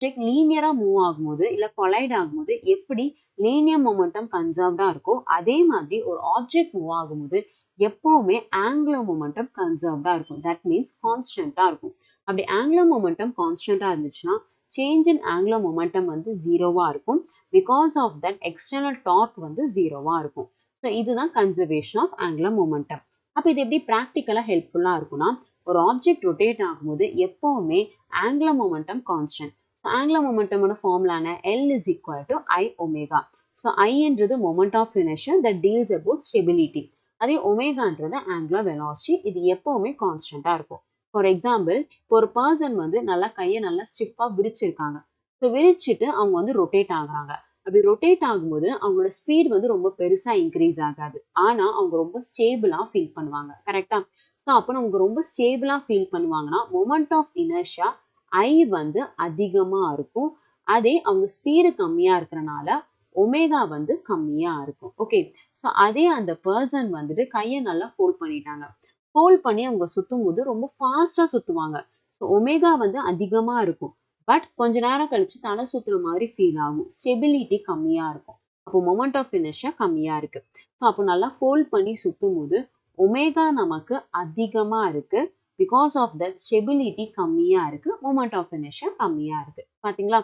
Object லீனியரா move ஆகும்போது இல்ல collide ஆகும்போது எப்படி லீனியர் மொமெண்டம் கன்சர்வ்டா இருக்கோ அதே மாதிரி ஒரு ஆப்ஜெக்ட் மூவ் ஆகும்போது எப்பவுமே ஆங்குலர் மொமெண்டம் கன்சர்வ்டா இருக்கும். தட் மீன்ஸ் கான்ஸ்டன்டா இருக்கும். அப்படி ஆங்குலர் மொமெண்டம் கான்ஸ்டன்டா இருந்துச்சுன்னா சேஞ்ச் இன் ஆங்குலர் மொமெண்டம் வந்து ஜீரோவா இருக்கும். Because of that external torque வந்து ஜீரோவா இருக்கும். ஸோ இதுதான் கன்சர்வேஷன் ஆஃப் ஆங்குலர் மொமெண்டம். அப்போ இது எப்படி ப்ராக்டிக்கலாக ஹெல்ப்ஃபுல்லாக இருக்கும்னா ஒரு ஆப்ஜெக்ட் ரொட்டேட் ஆகும்போது எப்பவுமே angular momentum constant. So angular மொமெண்டமோட ஃபார்முலான L is equal to I omega. So ஐன்றது moment of inertia that deals about stability. அதே ஒமேகான்றது ஆங்குலர் வெலாசிட்டி. இது எப்பவுமே கான்ஸ்டன்டா இருக்கும். ஃபார் எக்ஸாம்பிள் இப்போ ஒரு பர்சன் வந்து நல்லா கையை நல்லா ஸ்டிஃபாக விரிச்சிருக்காங்க. ஸோ விரிச்சிட்டு அவங்க வந்து ரொட்டேட் ஆகுறாங்க. அப்படி ரொட்டேட் ஆகும்போது அவங்களோட ஸ்பீட் வந்து ரொம்ப பெருசா இன்க்ரீஸ் ஆகாது. ஆனா அவங்க ரொம்ப ஸ்டேபிளா ஃபீல் பண்ணுவாங்க. கரெக்டா? ஸோ அப்போ நமக்கு ரொம்ப ஸ்டேபிளா ஃபீல் பண்ணுவாங்கன்னா மொமெண்ட் ஆஃப் இனர்ஷியா ஐ வந்து அதிகமா இருக்கும். அதே அவங்க ஸ்பீடு கம்மியா இருக்கிறனால ஒமேகா வந்து கம்மியா இருக்கும். ஓகே. ஸோ அதே அந்த பர்சன் வந்துட்டு கையை நல்லா ஃபோல்ட் பண்ணிட்டாங்க. ஃபோல்ட் பண்ணி அவங்க சுத்தும் போது ரொம்ப ஃபாஸ்டா சுத்துவாங்க. ஸோ ஒமேகா வந்து அதிகமா இருக்கும். பட் கொஞ்ச நேரம் கழிச்சு தலை சுத்துற மாதிரி ஃபீல் ஆகும். ஸ்டெபிலிட்டி கம்மியா இருக்கும். அப்போ மொமெண்ட் ஆஃப் இனர்ஷியா கம்மியா இருக்கு. ஸோ அப்போ நல்லா ஃபோல்ட் பண்ணி சுத்தும் போது ஒமேகா நமக்கு அதிகமா இருக்கு. பிகாஸ் ஆஃப் தட் ஸ்டெபிலிட்டி கம்மியா இருக்கு. மொமெண்ட் ஆஃப் இனர்ஷியா கம்மியா இருக்கு. பாத்தீங்களா?